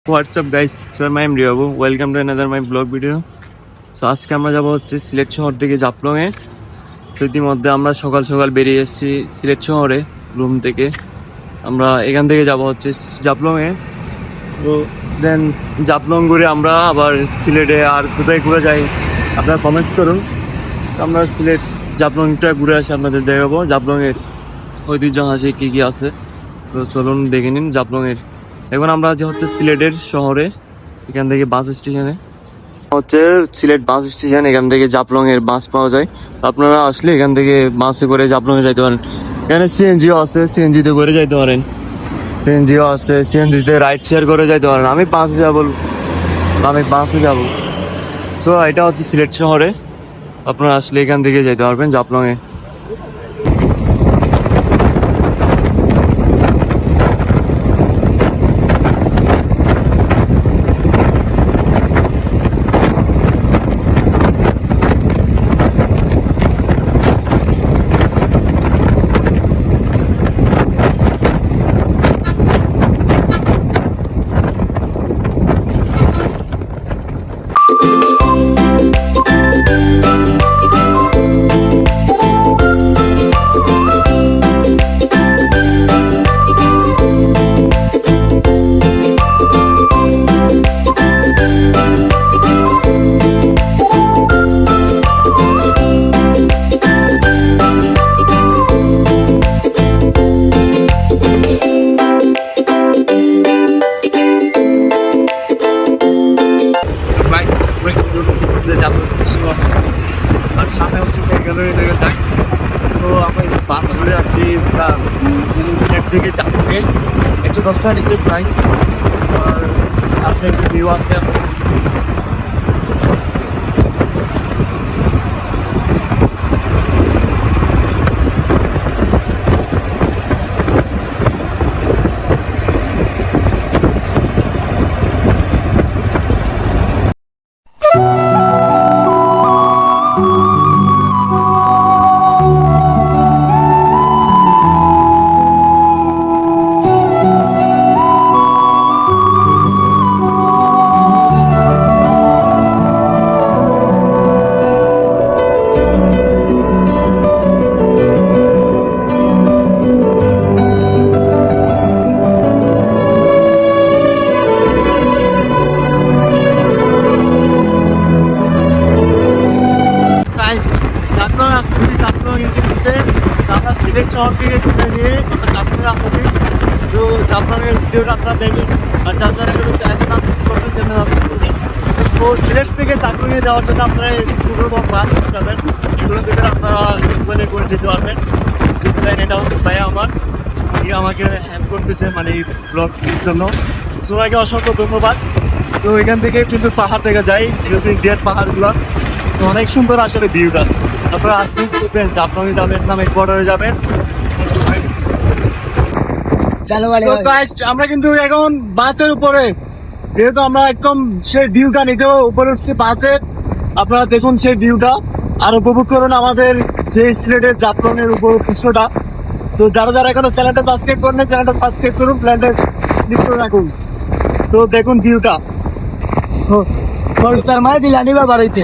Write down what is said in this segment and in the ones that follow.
What's up guys? So my name Riyabu. Welcome to another my blog video. So আজকে আমরা যাব হচ্ছে সিলেট শহর থেকে জাফলংয়ে। তো ইতিমধ্যে আমরা সকাল সকাল বেরিয়ে এসেছি সিলেট শহরে রুম থেকে। আমরা এখান থেকে যাব হচ্ছে জাফলংয়ে। তো দেন জাফলং ঘুরে আমরা আবার সিলেটে আর কোথায় ঘুরে যাই আপনারা কমেন্টস করুন। তো আমরা সিলেট জাফলংটা ঘুরে আসি, আপনাদের দেখাবো জাফলংয়ের ঐতিহ্য আছে কী কী আছে। তো চলুন দেখে নিন জাফলংয়ের। এখন আমরা যে হচ্ছে সিলেটের শহরে, এখান থেকে বাস স্টেশনে হচ্ছে সিলেট বাস স্টেশন, এখান থেকে জাফলং এর বাস পাওয়া যায়। তো আপনারা আসলে এখান থেকে বাসে করে জাফলং এ যাইতে পারেন। এখানে সিএনজিও আছে, সিএনজিতে করে যাইতে পারেন। সিএনজিও আছে, সিএনজিতে রাইড শেয়ার করে যাইতে পারেন। আমি বাসে যাবো, যাবো। সো এটা হচ্ছে সিলেট শহরে, আপনারা আসলে এখান থেকে যাইতে পারবেন জাফলং এ। আর সামনে হচ্ছে গ্যালারি থেকে যাই। তো আমরা বাসে করে যাচ্ছি সিলেট থেকে চাপুকে 110 টাকা নিচে প্রাইস। আর আপনার একটা ভিউ আছে। আমরা সিলেট শহর থেকে ঘুরে নিয়ে জাফলং আসছি। তো জাফলংয়ের ভিডিওটা আপনারা দেখবেন, আর যারা যারা চ্যানেলটা সাবস্ক্রাইব করবেন চ্যানেল সাবস্ক্রাইব করবেন। তো সিলেট থেকে জাফলংয়ে যাওয়ার জন্য আপনারা ছোটো বাস করতে যাবেন, এগুলো থেকে আপনারা গুগলে করে যেতে পারবেন। এটা হচ্ছে ভাই আমার, আমাকে হেল্প করতেছে মানে এই ব্লগটির জন্য। সবাইকে অসংখ্য ধন্যবাদ। তো এখান থেকে কিন্তু পাহাড় থেকে যাই, ইন্ডিয়ার পাহাড়গুলো তো অনেক সুন্দর আসলে ভিউটা। আপনারা আসবেন, দেখবেন জাফলংয়ে যাবেন না বর্ডারে যাবেন। আমরা কিন্তু এখন বাসের উপরে, যেহেতু আমরা একদম সেই ভিউটা নিতে উপরে উঠছি বাসের। আপনারা দেখুন সেই ভিউটা আর উপভোগ করুন আমাদের যে সিলেটের জাফলংয়ের উপর দৃশ্যটা। তো যারা যারা এখনো চ্যানেলটা সাবস্ক্রাইব করেন চ্যানেলটা সাবস্ক্রাইব করুন, প্ল্যানটা ক্লিক করে রাখুন। তো দেখুন ভিউটা, তার মানে দিলানি বা বাড়াইতে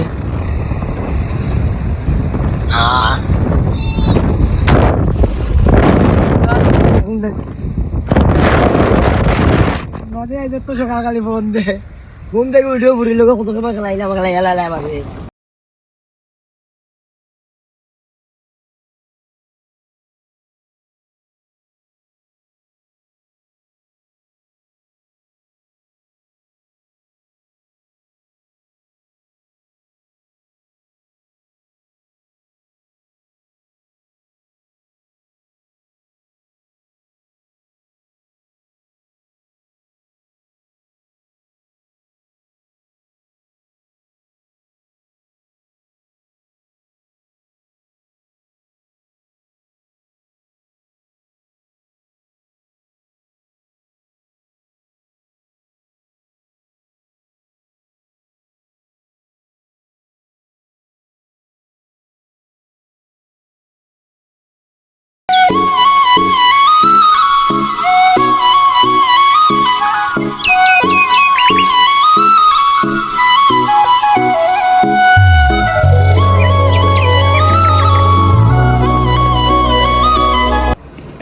সকালকালী ফোন দে ঘুম থেকে উঠেও ঘুরি লোক কত সময় খেলাইলাম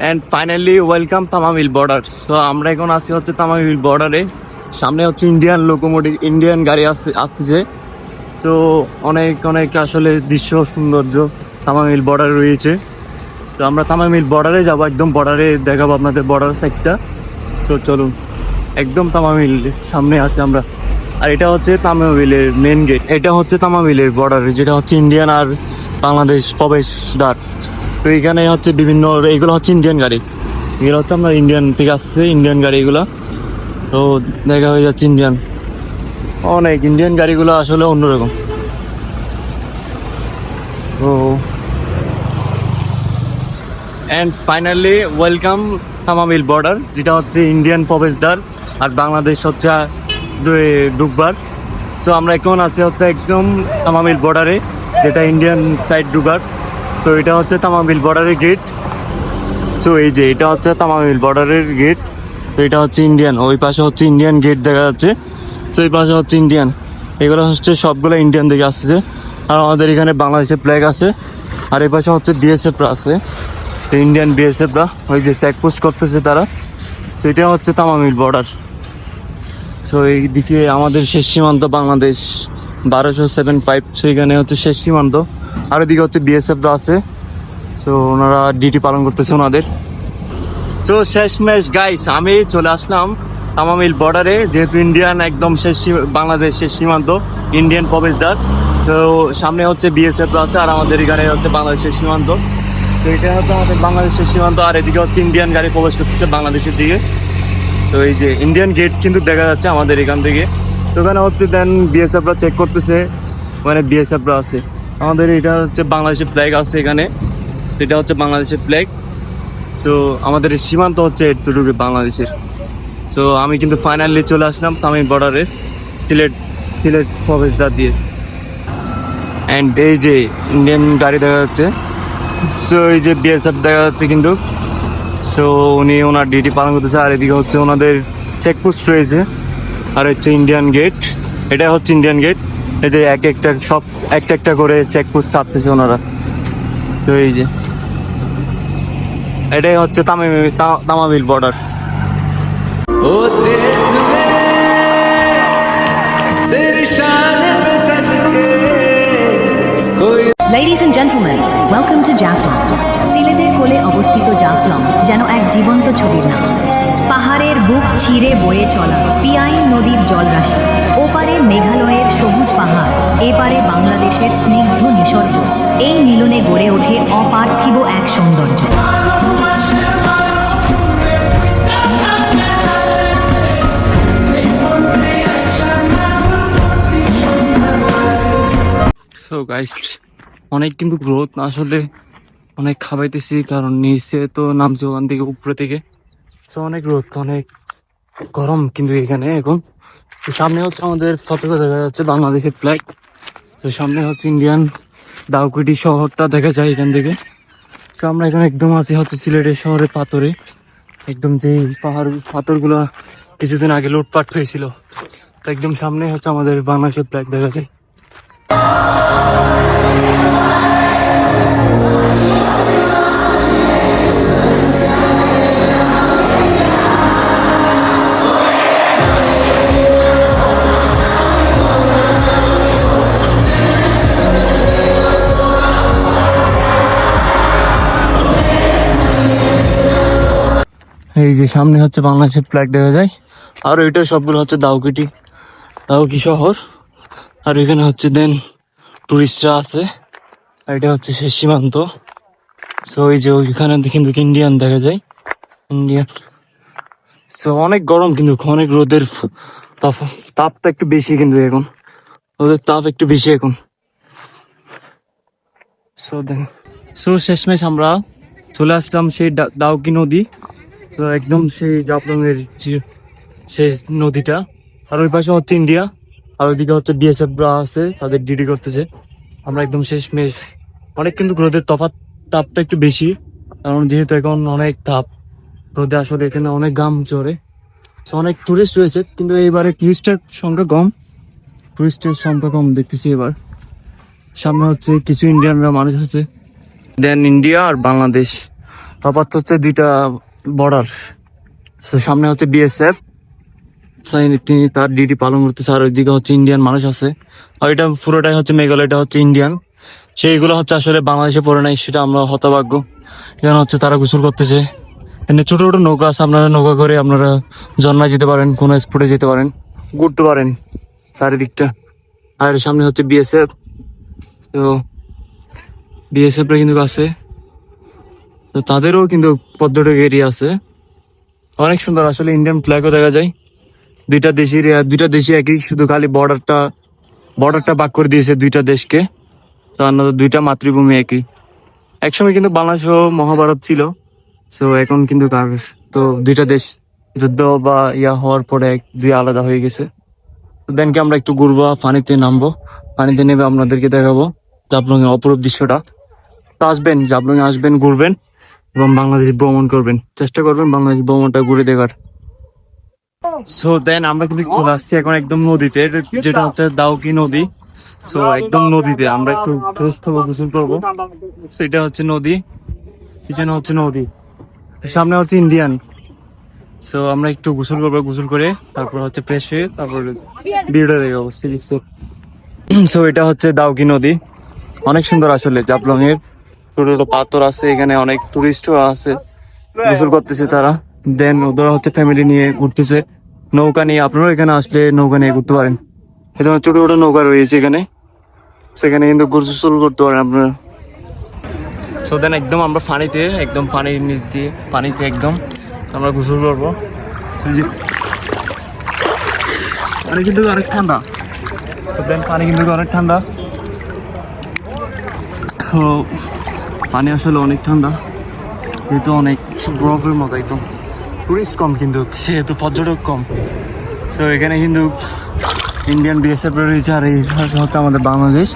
and finally welcome Tamabil border. So আমরা এখন আছি হচ্ছে তামামিল বর্ডারে। সামনে হচ্ছে ইন্ডিয়ান লোকোমোটিভ, ইন্ডিয়ান গাড়ি আসতেছে। তো অনেক অনেক আসলে দৃশ্য সৌন্দর্য তামামিল বর্ডারে রয়েছে। তো আমরা তামামিল বর্ডারে যাবো, একদম বর্ডারে দেখাবো আপনাদের বর্ডার সাইডটা। তো চলুন, একদম তামামিল সামনে আছে আমরা। আর এটা হচ্ছে তামামিলের মেন গেট, এটা হচ্ছে তামামিলের বর্ডারে, যেটা হচ্ছে ইন্ডিয়ান আর বাংলাদেশ প্রবেশদ্বার। তো এখানে হচ্ছে বিভিন্ন, এগুলো হচ্ছে ইন্ডিয়ান গাড়ি, এগুলো হচ্ছে আপনার ইন্ডিয়ান থেকে আসছে, ইন্ডিয়ান গাড়ি এগুলো। তো দেখা হয়ে যাচ্ছে ইন্ডিয়ান, অনেক ইন্ডিয়ান গাড়িগুলো আসলে অন্যরকম। তো and finally welcome Tamabil border, যেটা হচ্ছে ইন্ডিয়ান প্রবেশদ্বার আর বাংলাদেশ হচ্ছে ঢুকবার। সো আমরা এখন আছি হচ্ছে একদম তামামিল বর্ডারে, যেটা ইন্ডিয়ান সাইড ঢুকবার। সো এটা হচ্ছে তামামিল বর্ডারের গেট। সো এই যে এটা হচ্ছে তামামিল বর্ডারের গেট। তো এটা হচ্ছে ইন্ডিয়ান, ওই পাশে হচ্ছে ইন্ডিয়ান গেট দেখা যাচ্ছে। তো এই পাশে হচ্ছে ইন্ডিয়ান, এগুলো হচ্ছে সবগুলো ইন্ডিয়ান থেকে আসছে। আর আমাদের এখানে বাংলাদেশের ফ্ল্যাগ আছে। আর এই পাশে হচ্ছে বিএসএফরা আছে, তো ইন্ডিয়ান বিএসএফরা ওই যে চেকপোস্ট করতেছে তারা। সেটা হচ্ছে তামামিল বর্ডার। সো এইদিকে আমাদের শেষ সীমান্ত বাংলাদেশ 1275, সেইখানে হচ্ছে শেষ সীমান্ত। আর এদিকে হচ্ছে বিএসএফরা আছে, সো ওনারা ডিউটি পালন করতেছে ওনাদের। সো শেষমেশ গাইস, আমি চলে আসলাম তামামিল বর্ডারে, যেহেতু ইন্ডিয়ান একদম বাংলাদেশ শেষ সীমান্ত, ইন্ডিয়ান প্রবেশদ্বার। তো সামনে হচ্ছে বিএসএফরা আছে, আর আমাদের এখানে হচ্ছে বাংলাদেশের সীমান্ত। তো এটা হচ্ছে আমাদের বাংলাদেশের সীমান্ত, আর এদিকে হচ্ছে ইন্ডিয়ান গাড়ি প্রবেশ করতেছে বাংলাদেশের দিকে। তো এই যে ইন্ডিয়ান গেট কিন্তু দেখা যাচ্ছে আমাদের এখান থেকে। তো ওখানে হচ্ছে দেন বিএসএফরা চেক করতেছে, ওখানে বিএসএফরা আছে। আমাদের এটা হচ্ছে বাংলাদেশের ফ্ল্যাগ আছে এখানে, এটা হচ্ছে বাংলাদেশের ফ্ল্যাগ। সো আমাদের সীমান্ত হচ্ছে এতটুকু বাংলাদেশের। সো আমি কিন্তু ফাইনালি চলে আসলাম তামিল বর্ডারে, সিলেট প্রবেশদ্বার দিয়ে। অ্যান্ড এই যে ইন্ডিয়ান গাড়ি দেখা যাচ্ছে, সো এই যে বিএসএফ দেখা যাচ্ছে কিন্তু। সো উনি ওনার ডিউটি পালন করতেছে, আর এদিকে হচ্ছে ওনাদের চেকপোস্ট রয়েছে। আর হচ্ছে ইন্ডিয়ান গেট, এটা হচ্ছে ইন্ডিয়ান গেট। এটা একটা একটা করে চেকপোস্ট ছাড়তেছে ওনারা। তো এই যে এটাই হচ্ছে Tamabil border. Ladies and gentlemen, welcome to Jaflong. সিলেটের কোলে অবস্থিত জাফলং যেন এক জীবন্ত ছবির নাম। পাহাড়ের বুক চিরে বয়ে চলা পিয়াইন নদীর জলরাশি, ওপারে মেঘালয়ের সবুজ পাহাড়, এপারে বাংলাদেশের স্নিগ্ধ নিসর্গ, এই মিলনে গড়ে ওঠে অপার্থিব এক সৌন্দর্য। সো গাইস, অনেক কিন্তু গ্রোথ আসলে, অনেক খাবাইতেছি, কারণ নিচে তো নামছে ওখান থেকে উপরে থেকে। সো অনেক রোদ, অনেক গরম কিন্তু এখানে এখন। তো সামনে হচ্ছে আমাদের পতাকা দেখা যাচ্ছে, বাংলাদেশের ফ্ল্যাগ। তো সামনে হচ্ছে ইন্ডিয়ান দাউকুটি শহরটা দেখা যায় এখান থেকে। সো আমরা এখানে একদম আছি হচ্ছে সিলেটের শহরের পাথরে, একদম যে পাথরগুলো কিছুদিন আগে লুটপাট হয়েছিল। তো একদম সামনে হচ্ছে আমাদের বাংলাদেশের ফ্ল্যাগ দেখা যায়। এই যে সামনে হচ্ছে বাংলাদেশের ফ্ল্যাগ দেখা যায়। আর ওইটা সবগুলো হচ্ছে দাউকি শহর। আর এখানে হচ্ছে দেন টুরিস্টরা আছে, আর এটা হচ্ছে শেষ সীমান্ত। সো এই যে ওইখানে কিন্তু ইন্ডিয়ান দেখা যায়, ইন্ডিয়ান। সো অনেক গরম কিন্তু, অনেক রোদের তাপটা একটু বেশি কিন্তু এখন, রোদের তাপ একটু বেশি এখন। সো শেষমেশ আমরা চলে আসলাম সেই দাউকি নদী। তো একদম সেই জাফলং এর শেষ নদীটা। আর ওই পাশে হচ্ছে ইন্ডিয়া, আর ওইদিকে হচ্ছে বিএসএফরা আছে, তাদের ডিউটি করতেছে। আমরা একদম শেষমেশ, অনেক কিন্তু রোদের তাপটা একটু বেশি, কারণ যেহেতু এখন অনেক তাপ রোদে, আসলে এখানে অনেক ঘাম ঝরে। অনেক টুরিস্ট রয়েছে, কিন্তু এইবারে টুরিস্টের সংখ্যা কম দেখতেছি এবার। সামনে হচ্ছে কিছু ইন্ডিয়ানরা মানুষ আছে, দেন ইন্ডিয়া আর বাংলাদেশ তফাৎ হচ্ছে দুইটা বর্ডার। সামনে হচ্ছে বিএসএফ, তিনি তার ডিউটি পালন করতেছে, আর ওইদিকে হচ্ছে ইন্ডিয়ান মানুষ আছে। আর এটা পুরোটাই হচ্ছে মেঘালয়টা হচ্ছে ইন্ডিয়ান, সেইগুলো হচ্ছে আসলে বাংলাদেশে পড়ে নাই, সেটা আমরা হতভাগ্য। এখানে হচ্ছে তারা গোসল করতেছে। এখানে ছোট ছোট নৌকা আছে, আপনারা নৌকা করে আপনারা ঝর্ণায় যেতে পারেন, কোনো স্পটে যেতে পারেন, ঘুরতে পারেন চারিদিকটা। আর সামনে হচ্ছে বিএসএফ, তো বিএসএফ রা কিন্তু আছে, তো তাদেরও কিন্তু পর্যটক এরিয়া আছে, অনেক সুন্দর। আসলে ইন্ডিয়ান ফ্ল্যাগও দেখা যায়, দুইটা দেশই একই, শুধু খালি বর্ডারটা ভাগ করে দিয়েছে দুইটা দেশকে। তো আমাদের দুইটা মাতৃভূমি একই। একসময় কিন্তু বাংলাদেশ ও মহাভারত ছিল, তো এখন কিন্তু তো দুইটা দেশ যুদ্ধ বা হওয়ার পরে দুই আলাদা হয়ে গেছে। তো দেন কি আমরা একটু ঘুরবো, পানিতে নামবো, পানিতে নেমে আপনাদেরকে দেখাবো জাফলং এর অপরূপ দৃশ্যটা। তো আসবেন, জাফলং এ আসবেন, ঘুরবেন এবং বাংলাদেশ ভ্রমণ করবেন, চেষ্টা করবেন বাংলাদেশ ভ্রমণটা ঘুরে দেখার। সো দেন আমরা কিন্তু চলে আসছি এখন একদম নদীতে, যেটা হচ্ছে দাউকি নদী। সো একদম নদীতে আমরা একটু ফ্রেশ হবো, গোসল করবো। সেটা হচ্ছে নদী, পিছনে হচ্ছে নদী, সামনে হচ্ছে ইন্ডিয়ান। সো আমরা একটু গোসল করবো, গোসল করে তারপর হচ্ছে ফ্রেশ হয়ে তারপর ভিডিও দেখাবো সিরিক্সে। সো এটা হচ্ছে দাউকি নদী, অনেক সুন্দর আসলে জাফলং এর। ছোট ছোট পাথর আছে, এখানে অনেক টুরিস্টও আছে, গোসল করতেছে তারা। দেন ওরা হচ্ছে ফ্যামিলি নিয়ে ঘুরতেছে নৌকা নিয়ে। আপনারা এখানে আসলে নৌকা নিয়ে ঘুরতে পারেন, এটা ছোট ছোট নৌকা রয়েছে এখানে, সেখানে কিন্তু গোসল করতে পারেন আপনারা। সো দেন একদম আমরা পানিতে, একদম পানির নিচ দিয়ে, পানিতে একদম আমরা গোসল করবো। পানি কিন্তু অনেক ঠান্ডা, তো দেন পানি কিন্তু অনেক ঠান্ডা। তো পানি আসলে অনেক ঠান্ডা, যেহেতু অনেক বরফের মতো একদম। টুরিস্ট কম কিন্তু, সেহেতু পর্যটক কম। সো এখানে কিন্তু ইন্ডিয়ান বিএসএফ রয়েছে, আর এই হচ্ছে আমাদের বাংলাদেশ।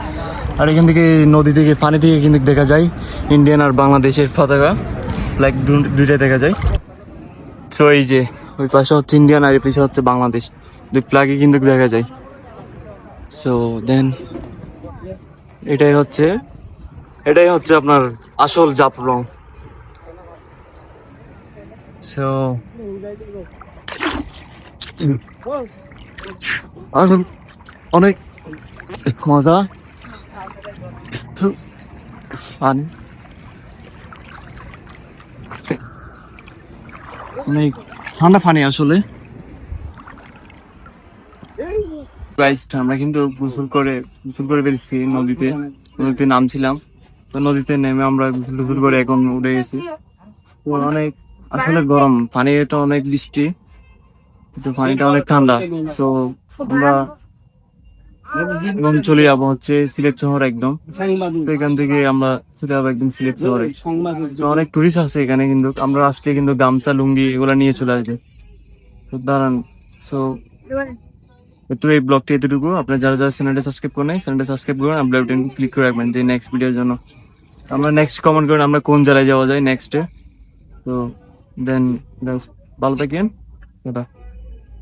আর এখান থেকে নদী থেকে, পানি থেকে কিন্তু দেখা যায় ইন্ডিয়ান আর বাংলাদেশের পতাকা, ফ্ল্যাগ দুইটাই দেখা যায়। সো এই যে ওই পাশে হচ্ছে ইন্ডিয়ান আর এই পাশে হচ্ছে বাংলাদেশ, দুই ফ্ল্যাগই কিন্তু দেখা যায়। সো দেন এটাই হচ্ছে আপনার আসল জাফলং। সো আসল অনেক মজা, পানি অনেক ঠান্ডা পানি আসলে। আমরা কিন্তু গোসল করে ফেলছি নদীতে নামছিলাম। তো নদীতে নেমে আমরা গোসল করে এখন উঠে গেছি। তো অনেক আসলে গরম, পানিটা অনেক বৃষ্টি, তো পানিটা অনেক ঠান্ডা। তো আমরা এবং চলে যাবো হচ্ছে সিলেট শহর একদম। তো এখান থেকে আমরা চলে যাবো একদম সিলেট শহরে। তো অনেক টুরিস্ট আছে এখানে, কিন্তু আমরা আসলে কিন্তু গামছা লুঙ্গি এগুলা নিয়ে চলে আসবে। তো দাঁড়ান। সো একটু এই ব্লগটি এতটুকু। আপনার যারা যারা চ্যানেলটা সাবস্ক্রাইব করেন, চ্যানেলটা সাবস্ক্রাইব করেন, আর বেল বাটন ক্লিক করে রাখবেন যে নেক্সট ভিডিওর জন্য। আমরা নেক্সট কমেন্ট করেন আমরা কোন জেলায় যাওয়া যায় নেক্সটে। তো দেন ভালো থাকেন, টাটা।